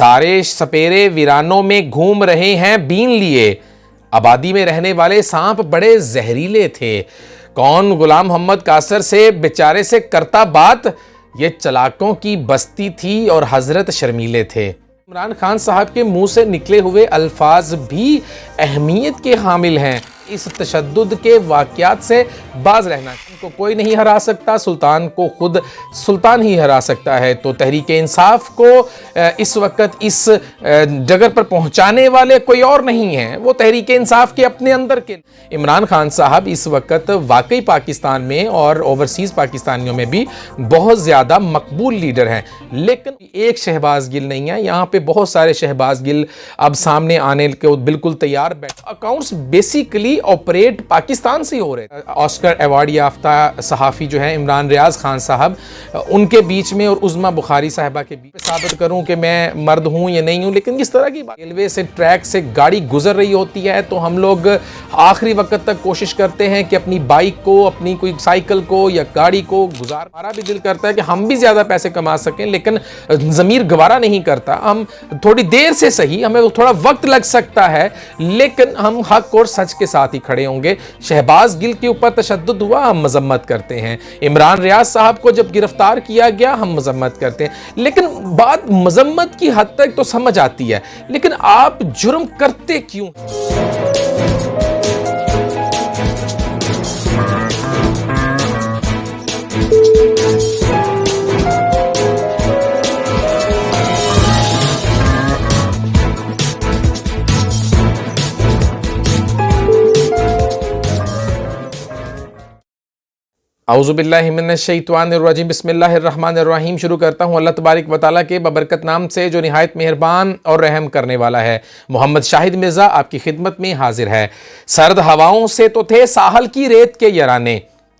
सारे सपेरे वीरानों में घूम रहे हैं बीन लिए, आबादी में रहने वाले सांप बड़े जहरीले थे। कौन गुलाम मोहम्मद कासर से बेचारे से करता बात, ये चलाकों की बस्ती थी और हजरत शर्मीले थे। इमरान खान साहब के मुंह से निकले हुए अल्फाज भी अहमियत के हामिल हैं। इस तशद्दुद के वाक़यात से बाज रहना, इनको कोई नहीं हरा सकता, सुल्तान को खुद सुल्तान ही हरा सकता है। तो तहरीक इंसाफ को इस वक्त इस जगह पर पहुंचाने वाले कोई और नहीं है, वो तहरीक इंसाफ के अपने अंदर के। इमरान खान साहब इस वक्त वाकई पाकिस्तान में और ओवरसीज़ पाकिस्तानियों में भी बहुत ज़्यादा मकबूल लीडर हैं, लेकिन एक शहबाज गिल नहीं है। यहाँ पे बहुत सारे शहबाज गिल अब सामने आने के बिल्कुल तैयार बैठे। अकाउंट्स बेसिकली ऑपरेट पाकिस्तान से हो रहे। ऑस्कर अवार्ड याफ्ता सहाफ़ी जो है इमरान रियाज खान साहब, उनके बीच में और उज़मा बुखारी साहिबा के बीच साबित करूं कि मैं मर्द हूं या नहीं हूं, लेकिन इस तरह की बात, रेलवे से ट्रैक से गाड़ी गुजर रही होती है तो हम लोग आखिरी वक्त तक कोशिश करते हैं कि अपनी बाइक को, अपनी कोई साइकिल को या गाड़ी को गुजार। हमारा भी दिल करता है कि हम भी ज़्यादा पैसे कमा सकें, लेकिन ज़मीर गवारा नहीं करता। हम थोड़ी देर से सही, हमें थोड़ा वक्त लग सकता है, लेकिन हम हक और सच के साथ ही खड़े होंगे। शहबाज गिल के ऊपर तशद्दुद हुआ, हम मजम्मत करते हैं। इमरान रियाज साहब को जब गिरफ्तार किया गया, हम मजम्मत करते हैं। लेकिन बात मजम्मत की हद तक तो समझ आती है, लेकिन आप जुर्म करते क्यों? औज़ुबिल्लाहि मिनश्शैतानिर्रजीम, बिस्मिल्लाहिर्रहमानिर्रहीम। शुरू करता हूँ अल्लाह तबारक व तआला के बबरकत नाम से जो निहायत मेहरबान और रहम करने वाला है। मोहम्मद शाहिद मिर्ज़ा आपकी खिदमत में हाजिर है। सर्द हवाओं से तो थे साहल की रेत के यराने,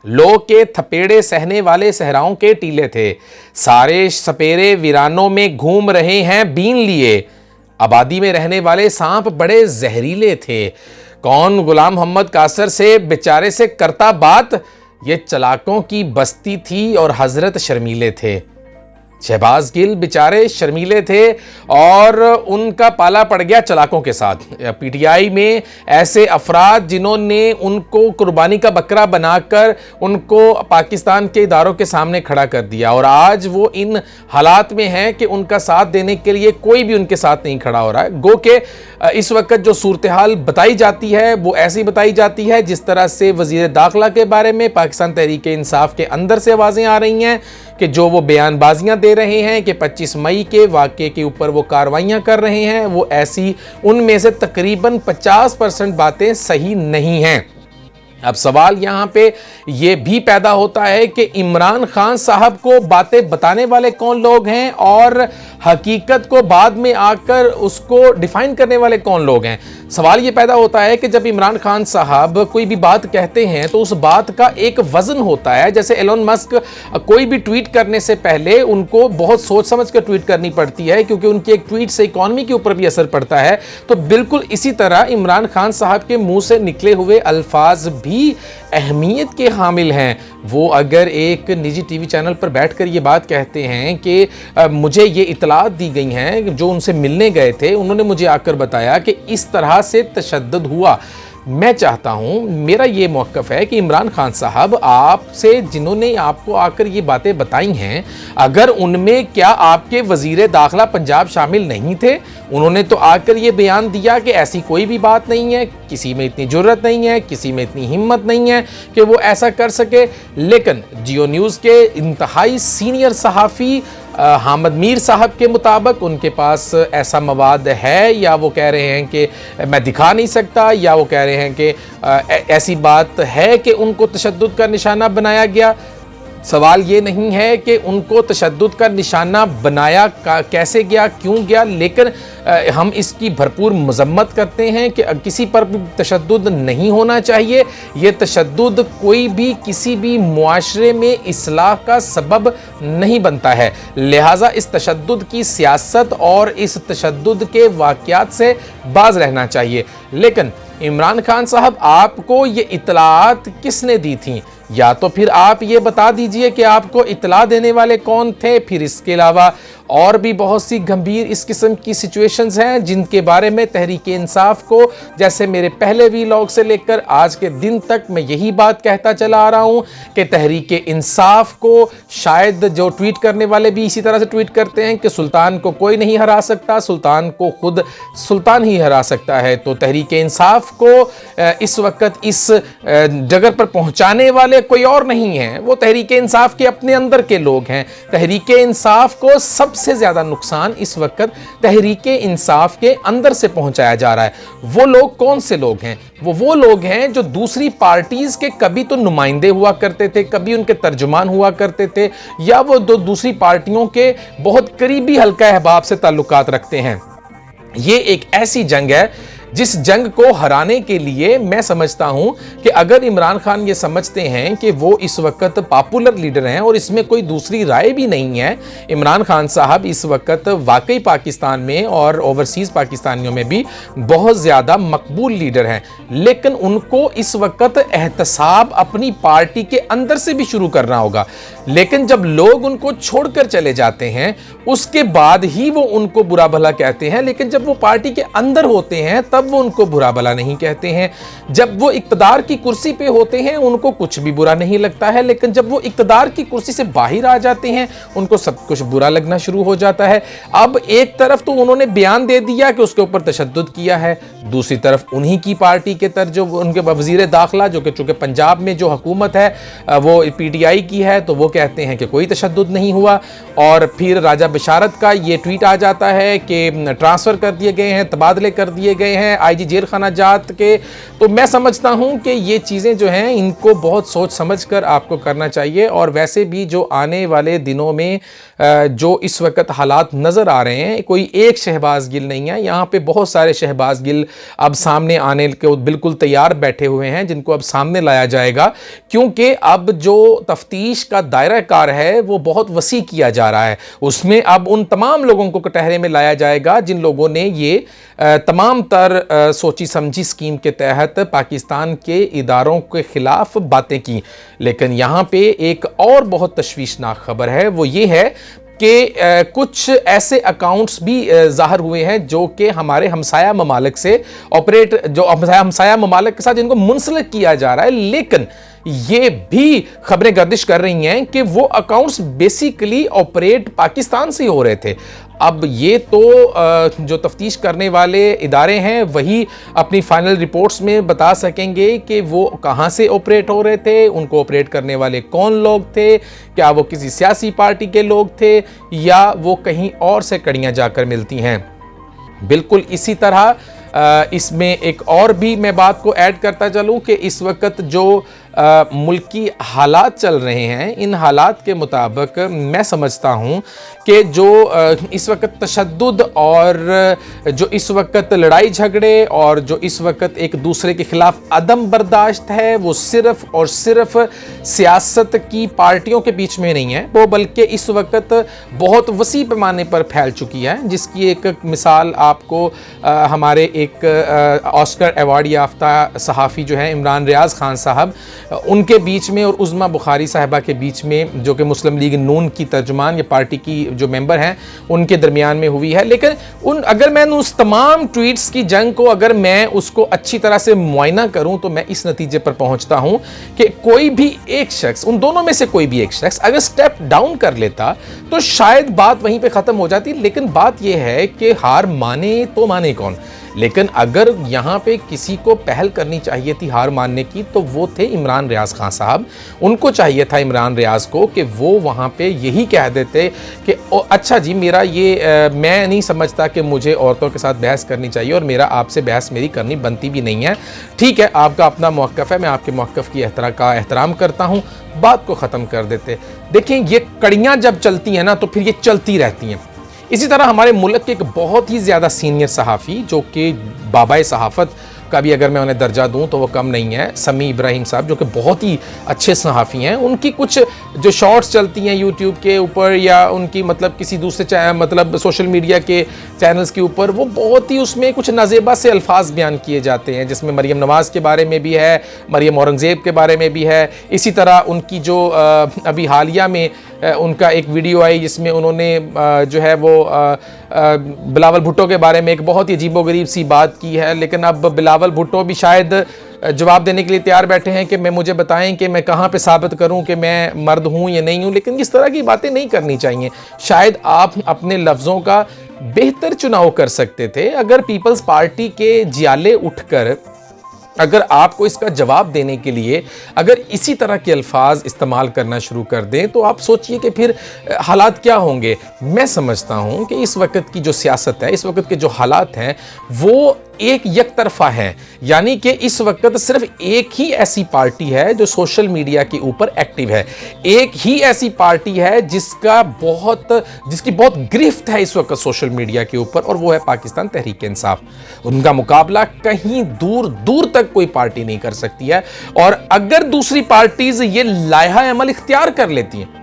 लो के थपेड़े सहने वाले सहराओं के टीले थे। सारे सपेरे वीरानों में घूम रहे हैं बीन लिए, आबादी में रहने वाले सांप बड़े जहरीले थे। कौन गुलाम मोहम्मद कासर से बेचारे से करता बात, ये चलाकों की बस्ती थी और हजरत शर्मीले थे। शहबाज गिल बेचारे शर्मीले थे और उनका पाला पड़ गया चलाकों के साथ। पीटीआई में ऐसे अफराद जिन्होंने उनको कुर्बानी का बकरा बनाकर उनको पाकिस्तान के इदारों के सामने खड़ा कर दिया, और आज वो इन हालात में हैं कि उनका साथ देने के लिए कोई भी उनके साथ नहीं खड़ा हो रहा है। गो के इस वक्त जो सूरत हाल बताई जाती है वो ऐसी बताई जाती है जिस तरह से वज़ीर दाखिला के बारे में पाकिस्तान तहरीक इंसाफ के अंदर से आवाज़ें आ रही हैं कि जो वो बयानबाजियां दे रहे हैं कि 25 मई के वाक़े के ऊपर वो कार्रवाइयां कर रहे हैं, वो ऐसी उनमें से तकरीबन 50% बातें सही नहीं हैं। अब सवाल यहाँ पे ये भी पैदा होता है कि इमरान खान साहब को बातें बताने वाले कौन लोग हैं और हकीकत को बाद में आकर उसको डिफाइन करने वाले कौन लोग हैं। सवाल ये पैदा होता है कि जब इमरान खान साहब कोई भी बात कहते हैं तो उस बात का एक वजन होता है। जैसे एलोन मस्क कोई भी ट्वीट करने से पहले उनको बहुत सोच समझ कर ट्वीट करनी पड़ती है, क्योंकि उनकी एक ट्वीट से इकॉनमी के ऊपर भी असर पड़ता है। तो बिल्कुल इसी तरह इमरान खान साहब के मुंह से निकले हुए अल्फाज भी अहमियत के हामिल हैं। वो अगर एक निजी टीवी चैनल पर बैठकर ये बात कहते हैं कि मुझे ये इतलात दी गई हैं, जो उनसे मिलने गए थे उन्होंने मुझे आकर बताया कि इस तरह से तशद्दुद हुआ। मैं चाहता हूं, मेरा ये मौक़िफ़ है कि इमरान खान साहब आपसे जिन्होंने आपको आकर ये बातें बताई हैं, अगर उनमें क्या आपके वज़ीर दाखिला पंजाब शामिल नहीं थे? उन्होंने तो आकर ये बयान दिया कि ऐसी कोई भी बात नहीं है, किसी में इतनी जुर्रत नहीं है, किसी में इतनी हिम्मत नहीं है कि वो ऐसा कर सके। लेकिन जियो न्यूज़ के इंतहाई सीनियर सहाफ़ी हामिद मीर साहब के मुताबिक उनके पास ऐसा मवाद है, या वो कह रहे हैं कि मैं दिखा नहीं सकता, या वो कह रहे हैं कि ऐसी बात है कि उनको तशद्दुद का निशाना बनाया गया। सवाल ये नहीं है कि उनको तशद्दुद का निशाना बनाया कैसे गया, क्यों गया, लेकिन हम इसकी भरपूर मजम्मत करते हैं कि किसी पर भी तशद्दुद नहीं होना चाहिए। ये तशद्दुद कोई भी किसी भी मुआशरे में इस्लाह का सबब नहीं बनता है। लिहाजा इस तशद्दुद की सियासत और इस तशद्दुद के वाक़यात से बाज रहना चाहिए। लेकिन इमरान खान साहब, आपको ये इतलात किसने दी थी? या तो फिर आप ये बता दीजिए कि आपको इतला देने वाले कौन थे। फिर इसके अलावा और भी बहुत सी गंभीर इस किस्म की सिचुएशंस हैं जिनके बारे में तहरीक इंसाफ को, जैसे मेरे पहले वीलॉग से लेकर आज के दिन तक मैं यही बात कहता चला आ रहा हूं कि तहरीक इंसाफ को, शायद जो ट्वीट करने वाले भी इसी तरह से ट्वीट करते हैं कि सुल्तान को कोई नहीं हरा सकता, सुल्तान को खुद सुल्तान ही हरा सकता है। तो तहरीक इंसाफ को इस वक्त इस जगह पर पहुंचाने वाले कोई और नहीं है, वो तहरीक इंसाफ के अपने अंदर के लोग हैं। तहरीक इंसाफ को सबसे ज्यादा नुकसान इस वक्त तहरीक इंसाफ के अंदर से पहुंचाया जा रहा है। वो लोग कौन से लोग हैं? वो लोग हैं जो दूसरी पार्टीज के कभी तो नुमाइंदे हुआ करते थे, कभी उनके तर्जुमान हुआ करते थे, या वो दूसरी पार्टियों के बहुत करीबी हल्का अहबाब से ताल्लुकात रखते हैं। ये एक ऐसी जंग है जिस जंग को हराने के लिए मैं समझता हूं कि अगर इमरान खान ये समझते हैं कि वो इस वक्त पॉपुलर लीडर हैं और इसमें कोई दूसरी राय भी नहीं है, इमरान खान साहब इस वक्त वाकई पाकिस्तान में और ओवरसीज पाकिस्तानियों में भी बहुत ज़्यादा मकबूल लीडर हैं, लेकिन उनको इस वक्त एहतसाब अपनी पार्टी के अंदर से भी शुरू करना होगा। लेकिन जब लोग उनको छोड़कर चले जाते हैं उसके बाद ही वो उनको बुरा भला कहते हैं, लेकिन जब वो पार्टी के अंदर होते हैं तब वो उनको बुरा भला नहीं कहते हैं। जब वो इक्तदार की कुर्सी पे होते हैं उनको कुछ भी बुरा नहीं लगता है, लेकिन जब वो इक्तदार की कुर्सी से बाहर आ जाते हैं उनको सब कुछ बुरा लगना शुरू हो जाता है। अब एक तरफ तो उन्होंने बयान दे दिया कि उसके ऊपर तशद्दुद किया है, दूसरी तरफ उन्हीं की पार्टी के जो उनके वजीर दाखिला जो कि चूंकि पंजाब में जो हुकूमत है वो पीटीआई की है, तो वो कहते हैं कि कोई तशद्दुद नहीं हुआ। और फिर राजा बशारत का ये ट्वीट आ जाता है कि ट्रांसफ़र कर दिए गए हैं, तबादले कर दिए गए हैं आईजी जेल खाना जात के। तो मैं समझता हूं कि ये चीज़ें जो हैं इनको बहुत सोच समझ कर आपको करना चाहिए। और वैसे भी जो आने वाले दिनों में जो इस वक्त हालात नज़र आ रहे हैं, कोई एक शहबाज गिल नहीं है, यहाँ पे बहुत सारे शहबाज गिल अब सामने आने के बिल्कुल तैयार बैठे हुए हैं जिनको अब सामने लाया जाएगा, क्योंकि अब जो तफ्तीश का दायरा कार है वो बहुत वसी किया जा रहा है। उसमें अब उन तमाम लोगों को कटहरे में लाया जाएगा जिन लोगों ने ये तमाम तर सोची समझी स्कीम के तहत पाकिस्तान के इदारों के खिलाफ बातें की। लेकिन यहाँ पे एक और बहुत तशवीशनाक खबर है, वो ये है कि कुछ ऐसे अकाउंट्स भी ज़ाहिर हुए हैं जो कि हमारे हमसाया ममालिक से ऑपरेट, जो हमसाया ममालिक के साथ जिनको मुंसलिक किया जा रहा है, लेकिन ये भी खबरें गर्दिश कर रही हैं कि वो अकाउंट्स बेसिकली ऑपरेट पाकिस्तान से हो रहे थे। अब ये तो जो तफ्तीश करने वाले इदारे हैं वही अपनी फाइनल रिपोर्ट्स में बता सकेंगे कि वो कहाँ से ऑपरेट हो रहे थे, उनको ऑपरेट करने वाले कौन लोग थे, क्या वो किसी सियासी पार्टी के लोग थे या वो कहीं और से कड़ियाँ जाकर मिलती हैं। बिल्कुल इसी तरह इसमें एक और भी मैं बात को ऐड करता चलूँ कि इस वक्त जो मुल्की हालात चल रहे हैं, इन हालात के मुताबिक मैं समझता हूँ कि जो इस वक्त तशद्दुद और जो इस वक्त लड़ाई झगड़े और जो इस वक्त एक दूसरे के खिलाफ अदम बर्दाश्त है, वो सिर्फ और सिर्फ सियासत की पार्टियों के बीच में नहीं है, वो बल्कि इस वक्त बहुत वसी पैमाने पर फैल चुकी है। जिसकी एक मिसाल आपको हमारे एक ऑस्कर अवार्ड याफ्ता सहाफ़ी जो हैं इमरान रियाज खान साहब, उनके बीच में और उज़्मा बुखारी साहिबा के बीच में, जो कि मुस्लिम लीग नून की तर्जुमान या पार्टी की जो मेंबर हैं, उनके दरमियान में हुई है। लेकिन अगर मैं उस तमाम ट्वीट्स की जंग को अगर मैं उसको अच्छी तरह से मुआयना करूं तो मैं इस नतीजे पर पहुंचता हूं कि कोई भी एक शख्स, उन दोनों में से कोई भी एक शख्स अगर स्टेप डाउन कर लेता तो शायद बात वहीं पे ख़त्म हो जाती। लेकिन बात यह है कि हार माने तो माने कौन। लेकिन अगर यहाँ पे किसी को पहल करनी चाहिए थी हार मानने की तो वो थे इमरान रियाज खान साहब। उनको चाहिए था इमरान रियाज को कि वो वहाँ पे यही कह देते कि अच्छा जी, मेरा ये मैं नहीं समझता कि मुझे औरतों के साथ बहस करनी चाहिए और मेरा आपसे बहस मेरी करनी बनती भी नहीं है। ठीक है, आपका अपना मौक़िफ़ है, मैं आपके मौक़िफ़ की एहतराम करता हूँ, बात को ख़त्म कर देते। देखिए, ये कड़ियाँ जब चलती हैं ना तो फिर ये चलती रहती हैं। इसी तरह हमारे मुल्क के एक बहुत ही ज़्यादा सीनियर सहाफ़ी जो कि बाबाए सहाफ़त का भी अगर मैं उन्हें दर्जा दूं तो वो कम नहीं है, समी इब्राहिम साहब, जो कि बहुत ही अच्छे सहाफ़ी हैं। उनकी कुछ जो शॉर्ट्स चलती हैं यूट्यूब के ऊपर या उनकी मतलब किसी दूसरे मतलब सोशल मीडिया के चैनल्स के ऊपर, वो बहुत ही उसमें कुछ नाज़ेबा से अल्फाज बयान किए जाते हैं, जिसमें मरियम नवाज़ के बारे में भी है, मरियम औरंगज़ेब के बारे में भी है। इसी तरह उनकी जो अभी हालिया में उनका एक वीडियो आई जिसमें उन्होंने जो है वो बिलावल भुट्टो के बारे में एक बहुत ही अजीबोगरीब सी बात की है। लेकिन अब बिलावल भुट्टो भी शायद जवाब देने के लिए तैयार बैठे हैं कि मुझे बताएं कि मैं कहाँ पे साबित करूं कि मैं मर्द हूं या नहीं हूं। लेकिन इस तरह की बातें नहीं करनी चाहिए। शायद आप अपने लफ्ज़ों का बेहतर चुनाव कर सकते थे। अगर पीपल्स पार्टी के जियाले उठकर अगर आपको इसका जवाब देने के लिए अगर इसी तरह के अल्फाज इस्तेमाल करना शुरू कर दें तो आप सोचिए कि फिर हालात क्या होंगे। मैं समझता हूं कि इस वक्त की जो सियासत है, इस वक्त के जो हालात हैं वो एक यकतरफा है। यानी कि इस वक्त सिर्फ एक ही ऐसी पार्टी है जो सोशल मीडिया के ऊपर एक्टिव है। एक ही ऐसी पार्टी है जिसकी बहुत गिरफ्त है इस वक्त सोशल मीडिया के ऊपर, और वो है पाकिस्तान तहरीक इंसाफ। उनका मुकाबला कहीं दूर दूर तक कोई पार्टी नहीं कर सकती है। और अगर दूसरी पार्टीज ये लायहा अमल इख्तियार कर लेती हैं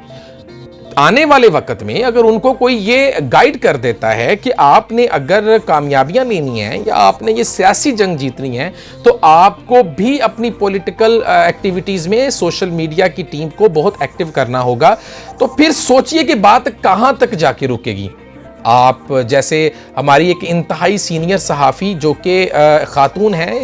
आने वाले वक्त में, अगर उनको कोई ये गाइड कर देता है कि आपने अगर कामयाबियां लेनी है या आपने ये सियासी जंग जीतनी है तो आपको भी अपनी पॉलिटिकल एक्टिविटीज में सोशल मीडिया की टीम को बहुत एक्टिव करना होगा, तो फिर सोचिए कि बात कहां तक जाके रुकेगी। आप जैसे हमारी एक इंतहाई सीनियर सहाफ़ी जो कि ख़ातून है,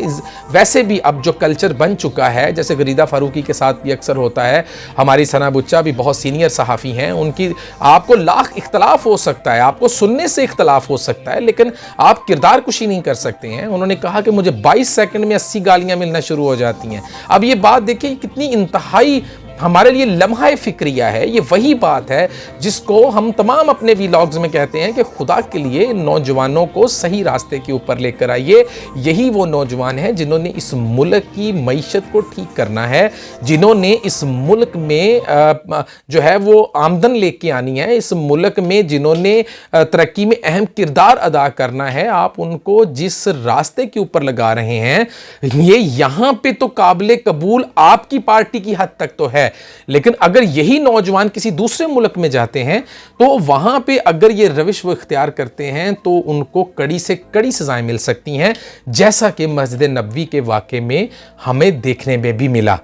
वैसे भी अब जो कल्चर बन चुका है, जैसे गरीदा फ़ारूकी के साथ भी अक्सर होता है, हमारी सना बुच्चा भी बहुत सीनियर सहाफ़ी हैं। उनकी आपको लाख इख्तलाफ हो सकता है, आपको सुनने से इख्तलाफ हो सकता है, लेकिन आप किरदार कुशी नहीं कर सकते हैं। उन्होंने कहा कि मुझे 22 सेकंड में 80 गालियाँ मिलना शुरू हो जाती हैं। अब ये बात देखिए कितनी इंतहाई हमारे लिए लम्हा फिक्रिया है। ये वही बात है जिसको हम तमाम अपने वीलॉग्स में कहते हैं कि खुदा के लिए नौजवानों को सही रास्ते के ऊपर लेकर आइए। यही वो नौजवान हैं जिन्होंने इस मुल्क की मईशत को ठीक करना है, जिन्होंने इस मुल्क में जो है वो आमदन लेके आनी है, इस मुल्क में जिन्होंने तरक्की में अहम किरदार अदा करना है। आप उनको जिस रास्ते के ऊपर लगा रहे हैं, ये यहाँ पे तो काबिल कबूल आपकी पार्टी की हद तक तो है, लेकिन अगर यही नौजवान किसी दूसरे मुल्क में जाते हैं तो वहां पे अगर ये रविश वो इख्तियार करते हैं तो उनको कड़ी से कड़ी सजाएं मिल सकती हैं, जैसा कि मस्जिद नबवी के वाक़े में हमें देखने में भी मिला।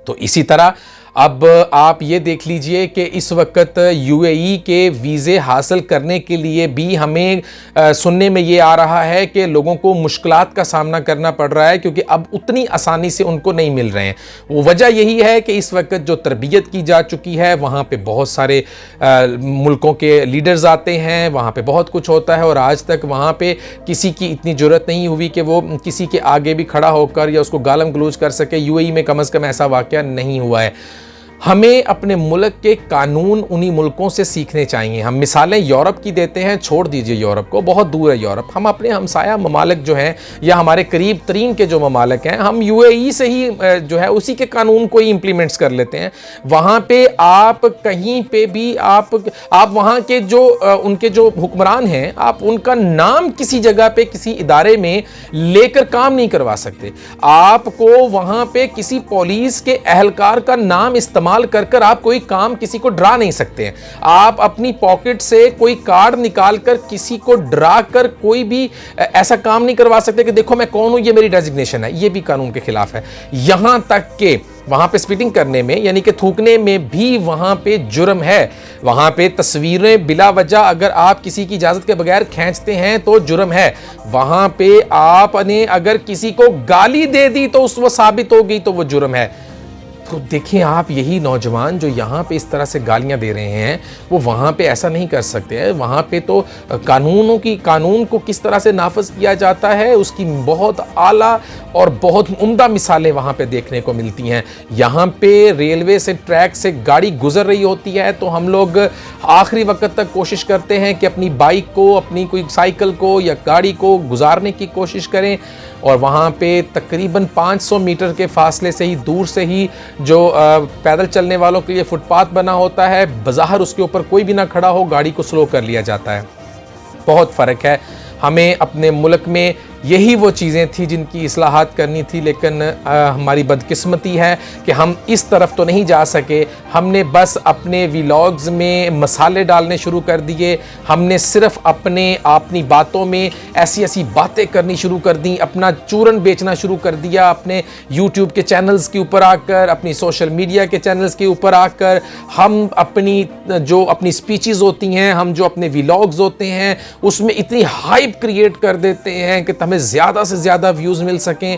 तो इसी तरह अब आप ये देख लीजिए कि इस वक्त यूएई के वीज़े हासिल करने के लिए भी हमें सुनने में ये आ रहा है कि लोगों को मुश्किलात का सामना करना पड़ रहा है, क्योंकि अब उतनी आसानी से उनको नहीं मिल रहे हैं। वो वजह यही है कि इस वक्त जो तरबियत की जा चुकी है वहाँ पे बहुत सारे मुल्कों के लीडर्स आते हैं, वहाँ पे बहुत कुछ होता है, और आज तक वहाँ पे किसी की इतनी ज़रूरत नहीं हुई कि वो किसी के आगे भी खड़ा होकर या उसको गालम गलूज कर सके। यूएई में कम से कम ऐसा वाक़या नहीं हुआ है। हमें अपने मुल्क के कानून उन्हीं मुल्कों से सीखने चाहिए। हम मिसालें यूरोप की देते हैं, छोड़ दीजिए यूरोप को, बहुत दूर है यूरोप। हम अपने हमसाया ममालिक जो हैं या हमारे करीब तरीन के जो ममालिक हैं, हम यूएई से ही जो है उसी के कानून को ही इम्प्लीमेंट्स कर लेते हैं। वहाँ पे आप कहीं पे भी आप वहाँ के जो उनके जो हुक्मरान हैं, आप उनका नाम किसी जगह पे किसी इदारे में लेकर काम नहीं करवा सकते। आपको वहाँ पे किसी पुलिस के एहलकार का नाम इस्तेमाल कर आप कोई काम किसी को डरा नहीं सकते हैं। आप अपनी पॉकेट से कोई कार्ड निकालकर किसी को डरा कर कोई भी ऐसा काम नहीं करवा सकते कि देखो मैं कौन हूं, ये मेरी डेजिग्नेशन है। ये भी कानून के खिलाफ है। यहां तक कि वहां पे स्पीटिंग करने में यानी कि थूकने में भी वहां पे जुर्म है। वहां पे तस्वीरें बिला वजह अगर आप किसी की इजाजत के बगैर खींचते हैं तो जुर्म है। वहां पे आपने अगर किसी को गाली दे दी तो वो साबित हो गई तो वो जुर्म है। तो देखिए आप, यही नौजवान जो यहाँ पे इस तरह से गालियाँ दे रहे हैं वो वहाँ पे ऐसा नहीं कर सकते हैं। वहाँ पे तो कानून को किस तरह से नाफज किया जाता है उसकी बहुत आला और बहुत उम्दा मिसालें वहाँ पे देखने को मिलती हैं। यहाँ पे रेलवे से ट्रैक से गाड़ी गुजर रही होती है तो हम लोग आखिरी वक्त तक कोशिश करते हैं कि अपनी बाइक को, अपनी कोई साइकिल को या गाड़ी को गुजारने की कोशिश करें, और वहाँ पे तकरीबन 500 मीटर के फासले से ही दूर से ही जो पैदल चलने वालों के लिए फुटपाथ बना होता है, बज़ाहिर उसके ऊपर कोई भी ना खड़ा हो, गाड़ी को स्लो कर लिया जाता है। बहुत फ़र्क है। हमें अपने मुल्क में यही वो चीज़ें थी जिनकी इस्लाहात करनी थी, लेकिन हमारी बदकिस्मती है कि हम इस तरफ तो नहीं जा सके। हमने बस अपने व्लॉग्स में मसाले डालने शुरू कर दिए, हमने सिर्फ अपनी बातों में ऐसी ऐसी बातें करनी शुरू कर दी, अपना चूरन बेचना शुरू कर दिया अपने यूट्यूब के चैनल्स के ऊपर आकर, अपनी सोशल मीडिया के चैनल्स के ऊपर आकर। हम अपनी स्पीचेस होती हैं, हम जो अपने व्लॉग्स होते हैं उसमें इतनी हाइप क्रिएट कर देते हैं कि हमें ज़्यादा से ज़्यादा व्यूज़ मिल सकें।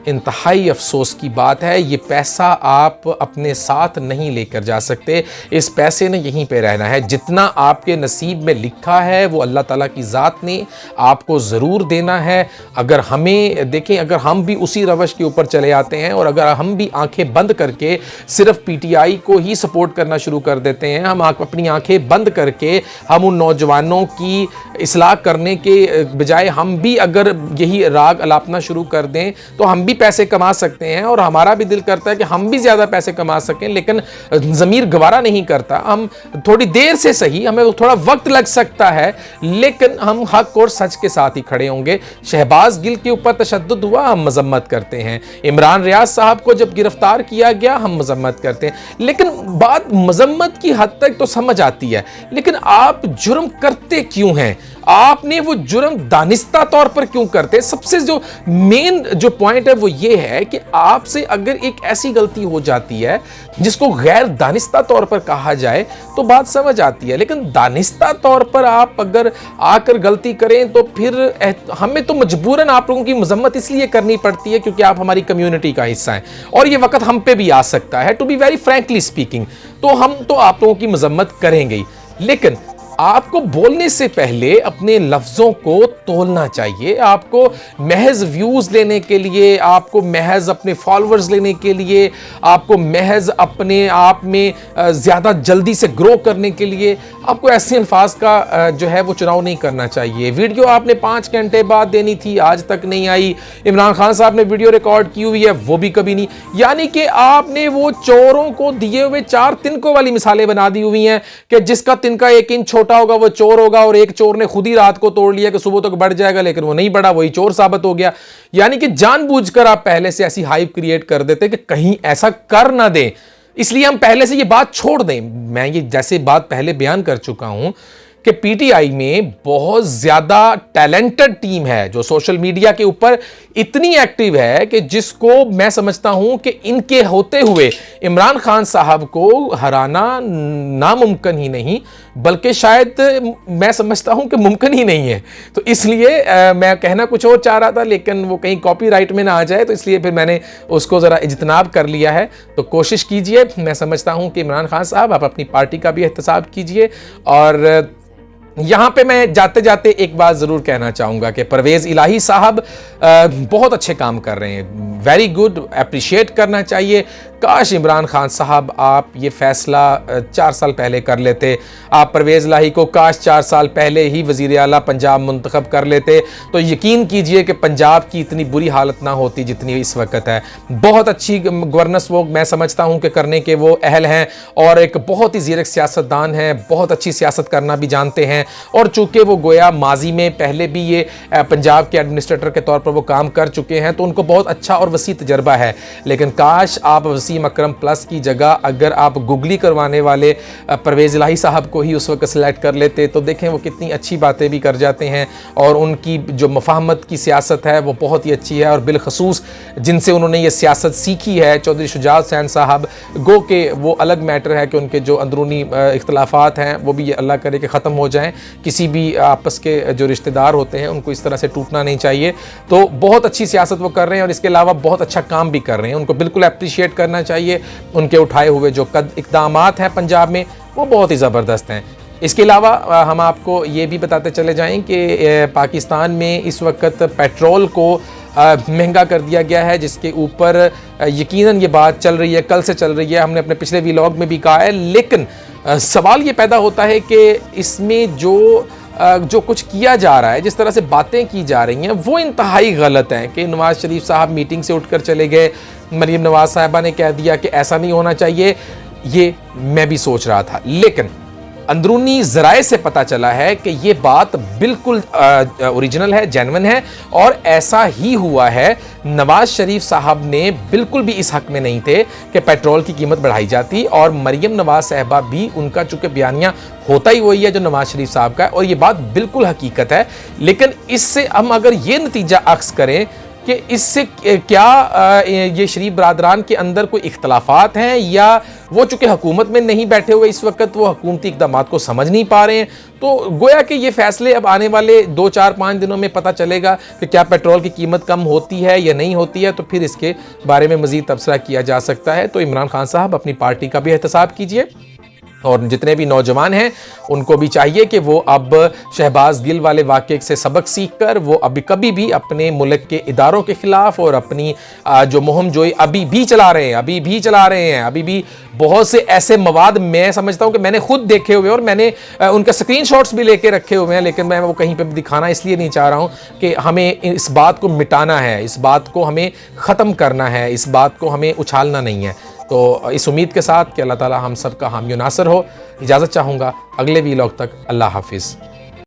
इंतहाई अफसोस की बात है, ये पैसा आप अपने साथ नहीं लेकर जा सकते। इस पैसे ने यहीं पे रहना है। जितना आपके नसीब में लिखा है वो अल्लाह ताला की ज़ात ने आपको ज़रूर देना है। अगर हमें देखें, अगर हम भी उसी रवश के ऊपर चले आते हैं और अगर हम भी आंखें बंद करके सिर्फ पीटीआई को ही सपोर्ट करना शुरू कर देते हैं, हम अपनी आंखें बंद करके हम उन नौजवानों की इस्लाह करने के बजाय हम भी अगर यही राग अलापना शुरू कर दें तो हम भी पैसे कमा सकते हैं। और हमारा भी दिल करता है कि हम भी ज़्यादा पैसे कमा सकें, लेकिन ज़मीर गवारा नहीं करता। हम थोड़ी देर से सही, हमें थोड़ा वक्त लग सकता है, लेकिन हम हक और सच के साथ ही खड़े होंगे। शहबाज गिल के ऊपर तशद्दुद हुआ, हम मजम्मत करते हैं। इमरान रियाज साहब को जब गिरफ्तार किया गया, हम मजम्मत करते हैं। लेकिन बात मजम्मत की हद तक तो समझ आती है, लेकिन आप जुर्म करते क्यों हैं? आपने वो जुर्म दानिस्ता तौर पर क्यों करते? सबसे जो मेन जो पॉइंट है वो ये है कि आपसे अगर एक ऐसी गलती हो जाती है जिसको गैर दानिस्ता तौर पर कहा जाए तो बात समझ आती है, लेकिन दानिस्ता तौर पर आप अगर आकर गलती करें तो फिर हमें तो मजबूरन आप लोगों की मजम्मत इसलिए करनी पड़ती है क्योंकि आप हमारी कम्युनिटी का हिस्सा हैं और ये वक्त हम पे भी आ सकता है। To be very frankly speaking, तो हम तो आप लोगों की मजम्मत करेंगे ही, लेकिन आपको बोलने से पहले अपने लफ्ज़ों को तोलना चाहिए। आपको महज व्यूज़ लेने के लिए, आपको महज अपने फॉलोअर्स लेने के लिए, आपको महज अपने आप में ज़्यादा जल्दी से ग्रो करने के लिए आपको ऐसे अल्फाज का जो है वो चुनाव नहीं करना चाहिए। वीडियो आपने 5 घंटे बाद देनी थी, आज तक नहीं आई। इमरान खान साहब ने वीडियो रिकॉर्ड की हुई है, वो भी कभी नहीं। यानी कि आपने वो चोरों को दिए हुए 4 तिनकों वाली मिसालें बना दी हुई हैं कि जिसका तिनका 1 इंच छोटा होगा वो चोर होगा, और एक चोर ने खुद ही रात को तोड़ लिया कि सुबह तक बढ़ जाएगा, लेकिन वो नहीं बढ़ा, वही चोर साबित हो गया। यानी कि जानबूझकर आप पहले से ऐसी हाइप क्रिएट कर देते कि कहीं ऐसा कर ना दें, इसलिए हम पहले से ये बात छोड़ दें। मैं ये जैसे बात पहले बयान कर चुका हूं कि पीटीआई में बहुत ज्यादा टैलेंटेड टीम है जो सोशल मीडिया के ऊपर इतनी एक्टिव है कि जिसको मैं समझता हूं कि इनके होते हुए इमरान खान साहब को हराना नामुमकिन ही नहीं, बल्कि शायद मैं समझता हूं कि मुमकिन ही नहीं है। तो इसलिए मैं कहना कुछ और चाह रहा था, लेकिन वो कहीं कॉपीराइट में ना आ जाए, तो इसलिए फिर मैंने उसको ज़रा इज्तनाब कर लिया है। तो कोशिश कीजिए, मैं समझता हूं कि इमरान खान साहब आप अपनी पार्टी का भी एहतसाब कीजिए। और यहाँ पे मैं जाते जाते एक बात ज़रूर कहना चाहूँगा कि परवेज़ इलाही साहब बहुत अच्छे काम कर रहे हैं, वेरी गुड, अप्रिशिएट करना चाहिए। काश इमरान खान साहब आप ये फ़ैसला 4 साल पहले कर लेते, आप परवेज़ इलाही को काश 4 साल पहले ही वज़ीर आला पंजाब मुंतखब कर लेते, तो यकीन कीजिए कि पंजाब की इतनी बुरी हालत ना होती जितनी इस वक्त है। बहुत अच्छी गवर्नेंस वो मैं समझता हूँ कि करने के वो अहल हैं, और एक बहुत ही ज़ीरक सियासतदान हैं, बहुत अच्छी सियासत करना भी जानते हैं। और चूँकि वो गोया माजी में पहले भी ये पंजाब के एडमिनिस्ट्रेटर के तौर पर वो काम कर चुके हैं, तो उनको बहुत अच्छा और वसी तजर्बा है। लेकिन काश आप वसीम अकरम प्लस की जगह अगर आप गुगली करवाने वाले परवेज़ इलाही साहब को ही उस वक्त सेलेक्ट कर लेते, तो देखें वो कितनी अच्छी बातें भी कर जाते हैं, और उनकी जो मफाहमत की सियासत है वो बहुत ही अच्छी है। और बिलखसूस जिनसे उन्होंने ये सियासत सीखी है, चौधरी शुजात हुसैन साहब, गो के वो अलग मैटर है कि उनके जो अंदरूनी इख्तलाफात हैं वो भी अल्लाह करे कि ख़त्म हो जाएँ। किसी भी आपस के जो रिश्तेदार होते हैं उनको इस तरह से टूटना नहीं चाहिए। तो बहुत अच्छी सियासत वो कर रहे हैं, और इसके अलावा बहुत अच्छा काम भी कर रहे हैं, उनको बिल्कुल अप्रिशिएट करना चाहिए। उनके उठाए हुए जो इक़दामात हैं पंजाब में वो बहुत ही ज़बरदस्त हैं। इसके अलावा हम आपको ये भी बताते चले जाएं कि पाकिस्तान में इस वक्त पेट्रोल को महंगा कर दिया गया है, जिसके ऊपर यकीनन ये बात चल रही है, कल से चल रही है, हमने अपने पिछले व्लॉग में भी कहा है। लेकिन सवाल ये पैदा होता है कि इसमें जो कुछ किया जा रहा है, जिस तरह से बातें की जा रही हैं, वो इंतहाई गलत हैं। कि नवाज शरीफ साहब मीटिंग से उठकर चले गए, मरीम नवाज साहिबा ने कह दिया कि ऐसा नहीं होना चाहिए, ये मैं भी सोच रहा था। लेकिन अंदरूनी ज़राए से पता चला है कि ये बात बिल्कुल ओरिजिनल है, जेन्युइन है और ऐसा ही हुआ है। नवाज शरीफ साहब ने बिल्कुल भी इस हक में नहीं थे कि पेट्रोल की कीमत बढ़ाई जाती, और मरियम नवाज साहबा भी, उनका चूंकि बयानिया होता ही वही है जो नवाज शरीफ साहब का है, और ये बात बिल्कुल हकीकत है। लेकिन इससे हम अगर ये नतीजा अक्स करें कि इससे क्या ये शरीफ बरादरान के अंदर कोई इख्तलाफात हैं, या वो चूंकि हुकूमत में नहीं बैठे हुए इस वक्त, वो हुकूमती इक़दामात को समझ नहीं पा रहे हैं, तो गोया कि ये फैसले अब आने वाले 2, 4, 5 दिनों में पता चलेगा कि क्या पेट्रोल की कीमत कम होती है या नहीं होती है, तो फिर इसके बारे में मज़ीद तबसरा किया जा सकता है। तो इमरान खान साहब अपनी पार्टी का भी एहतसाब कीजिए, और जितने भी नौजवान हैं उनको भी चाहिए कि वो अब शहबाज गिल वाले वाक़े से सबक सीखकर वो अभी कभी भी अपने मुल्क के इदारों के ख़िलाफ़ और अपनी जो मुहिम जोई अभी भी चला रहे हैं, अभी भी बहुत से ऐसे मवाद मैं समझता हूं कि मैंने खुद देखे हुए और मैंने उनका स्क्रीनशॉट्स भी लेके रखे हुए हैं, लेकिन मैं वो कहीं पे भी दिखाना इसलिए नहीं चाह रहा हूं कि हमें इस बात को मिटाना है, इस बात को हमें ख़त्म करना है, इस बात को हमें उछालना नहीं है। तो इस उम्मीद के साथ कि अल्लाह ताला हम सब का हामी नासर हो, इजाज़त चाहूँगा। अगले वीलॉग तक अल्लाह हाफिज़।